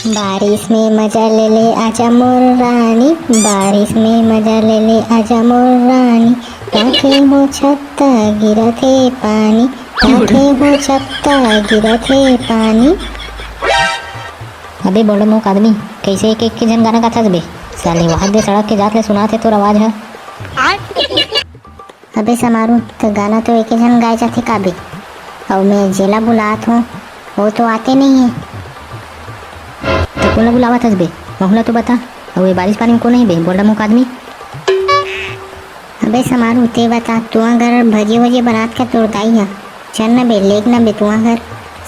बारिश में मजा ले ले आजा मोर रानी, बारिश में मजा ले ले आजा मोर रानी। राखे हो छत्ता गिरा थे पानी, राखे हो छत्ता गिरा थे पानी। अबे बोलो मुक आदमी, कैसे एक एक के जन गाना गाथा बे? साले वहां दे सड़क के जात ले सुनाते तो आवाज है। अबे समारू तो गाना तो एक जन गाए जाते का बे? और मैं जेला बुलात हूँ, वो तो आते नहीं है। तो कौन बुलावत हस बे? महुला तो बता। और ये बारिश पानी में कौन है बे? बोला मुक आदमी। अबे समारू ते बता, तू अगर भजिए वजिए बनात का तोड़ताई है चल न बे, लेक न बे तू अगर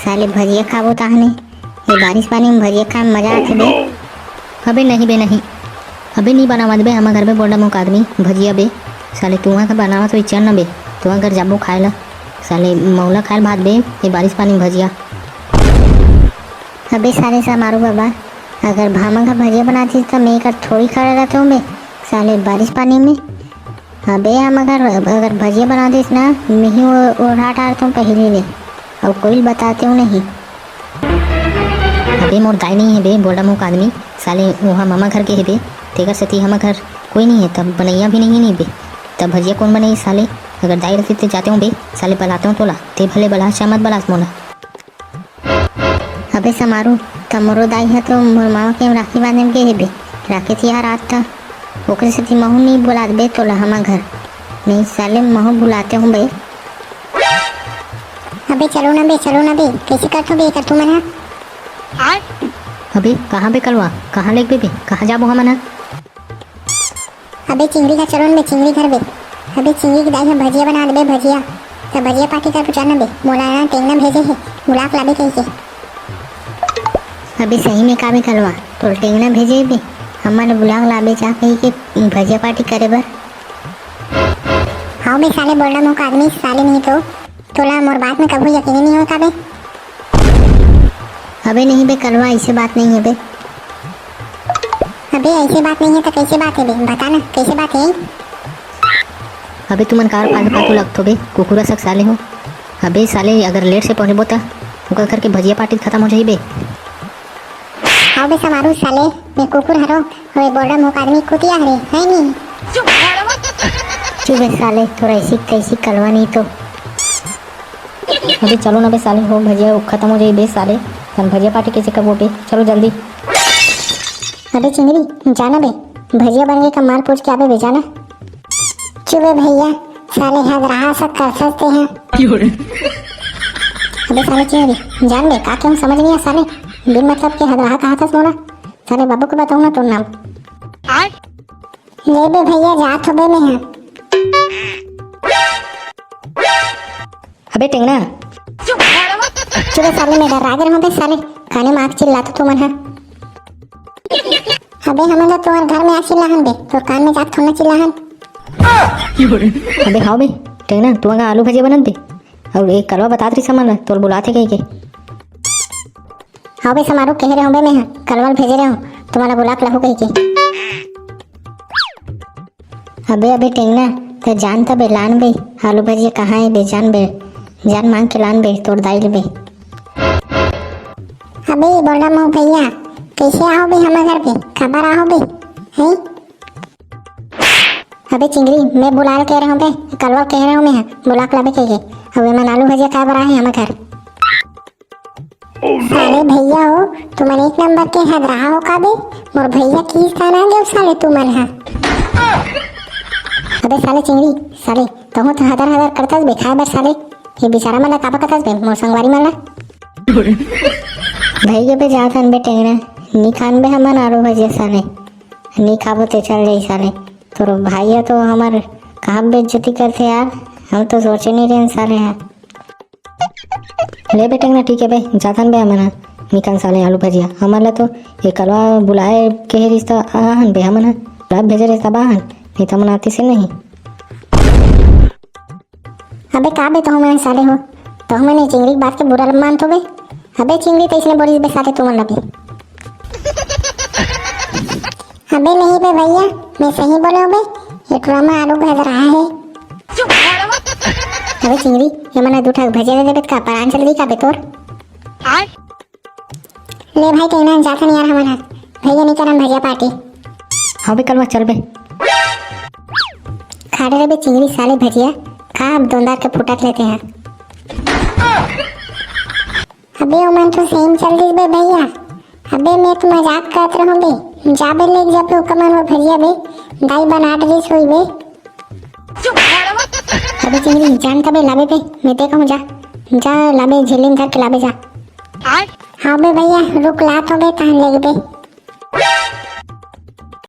साले भजिए खाबो ताहने। ये बारिश पानी में भजिए खा मजा आते बे। अबे नहीं बे नहीं, अबे नहीं बनावत बे हमारे घर में बोला मुक आदमी भजिया बे। साले तू का बनावा तो चल न बे, तू अगर जाबो खाए ला साले मौला खाए भात बे ये बारिश पानी में भजिया। अबे साले समारू बाबा, अगर भामा का भजिया बनाती तो मैं कर थोड़ी खड़ा रहता हूँ बे साले बारिश पानी में। अबे हम अगर भजिया बना दीस ना, मैं ही ओढ़ा टारता हूँ पहले ले, और कोई बताते हूँ नहीं। अबे मोर दाई नहीं है बे बोला मुक आदमी, साले वहाँ मामा घर के है बे, तेकर सती हम घर कोई नहीं है, तब बनैया भी नहीं बे, तब भजिया कौन बनाई साले? अगर दाई रहती तो जाते हूँ बे साले, बलाते हूँ तोला ते भले बला शामत बलास मोला। अबे समारू तमरो दाई है तो मोर मामा के राखी बांधे के है बे, राखी थी यार रात था ओकरे से महू नहीं बुला बे तोला हमार घर नहीं साले, महू बुलाते हूँ बे। अबे चलो ना बे, चलो ना बे, कैसे करते बे कर तू मना? अबे कहाँ बे कलवा, कहाँ लेक बे, कहाँ जाबो हम ना? अबे चिंगड़ी का चलो बे, चिंगड़ी घर बे। अबे चिंगड़ी की दाई है भजिया बना दे बे भजिया, तो भजिया पार्टी कर पूछा बे, मोला टेंगना भेजे है बुलाक लाबे कैसे? अबे सही में का बे कलवा, तो टेंगना भेजे बे हमारे बुलाक लाबे जा कहीं के भजिया पार्टी करे बर। हाँ बे साले बोलना मुक आदमी, साले नहीं तो तोला मोर बात में कभी यकीन नहीं होता बे। अबे नहीं बे कलवा, ऐसे बात नहीं है बे। अबे ऐसे बात नहीं है तो कैसे बात है बे, बता ना कैसे बात है? अबे तुमन कार फालतू लगतो बे, कुकुरा सक साले हो। अबे साले अगर लेट से पहुंचबो ता ओकर करके भजिया पार्टी खत्म हो जाई बे। हाँ बे समारू साले मैं कुकुर हरो और बोल मुक आदमी कुतिया हरे है नहीं। चुप बे साले, थोड़ा ऐसी कैसी कलवा नहीं तो। अबे चलो ना बे साले, हो भजिया खत्म हो जाई बे साले, हम भजिया पार्टी कैसे करबो बे, चलो जल्दी। अबे चिंगड़ी जाना बे, भजिया बन गई का मार पूछ के आबे बे जाना। चुबे भैया साले हद रहा सब कर सकते हैं। अबे साले चिंगड़ी जान बे का क्यों समझ नहीं आ साले, बिन मतलब के हद रहा कहा था मोला, साले बाबू को बताऊँ ना तो नाम। ले बे भैया जात हो बे मैं हाँ। अबे टेंगना चुबे साले मैं डर आगे रहूं बे साले, खाने में आग चिल्लाता तू मन है। अबे हम तो तुम्हारे घर में आग चिल्लाहन बे, तो कान में जात थोड़ा चिल्लाहन। अबे हाँ बे टेंगना तू अगर आलू भजिया बनत बे, और एक कलवा बता रही समझ तो बुलाते कहीं के। हाँ बे समारू कह रहे हो बे मैं हाँ, कलवा भेजे रहे हो तुम्हारा बुला के लहू कहीं के। अबे टेंगना तो जानता बे लान बे आलू भजिया कहाँ है बे, जान बे जान मांग के लान बे तोड़ दाई बे। अबे बोला मो भैया कैसे आओ बे हमारे घर पे, खबर आओ बे हैं? अबे चिंगड़ी मैं बुला कह रहा हूँ बे, कलवा कह रहा हूँ मैं बुला के लाबे कहीं के, अब मैं आलू भजिया खा बरा है हमारे घर। साले भैया हो तुम एक नंबर के हद रहा हो का बे, मोर भैया की स्थान आ गए साले तू मन है। अबे साले चिंगड़ी साले तो हदर करतस बे खाए बर साले, ये बेचारा मला काबा करतस बे मोर संगवारी मला। भैया बे जा खान बे टेंगना नी खान बे हमन आलू भजिया साले, नी खाबो ते चल जाई साले, तो भाई तो हमार कहाँ बेइज्जती करते यार, हम तो सोचे नहीं रहे साले हैं। ले बेटे ना ठीक है बे जाथन बे हमन निकाल साले आलू भजिया, हमारा तो ये कलवा बुलाए के रिश्ता आहन बे हमन रात भेजे रिश्ता बाहन नहीं तो मनाती से नहीं। अबे का बे तो हम साले हो, तो हमने चिंगड़ी बात के बुरा मान तो बे। अबे चिंगड़ी तो इसने बोली बे साले तुम लगे। अबे नहीं बे भैया मैं सही बोला बे, ये ड्रामा आलू भज रहा है। अबे चिंगड़ी ये मना दूठा भजिया दे बे का परान चल दी का बे तोर। ले भाई कहना जाता नहीं यार हमारा भैया नहीं करम भैया पार्टी हाँ बे कलवा चल बे। खा रहे बे चिंगड़ी साले भजिया खा अब दोनदार के फुटक लेते हैं। अबे उमन तो सेम चल रही बे भैया। अबे मैं तो मजाक करत रहूं बे जाबे ले जब कमन वो भजिया बे दाई बना रही सोई बे। अबे चिंगड़ी जान का बे लाबे पे मैं देखा हूं जा लाबे झिल्लिन धर के लाबे जा। हाँ बे भैया रुक ला तो बे तान ले बे।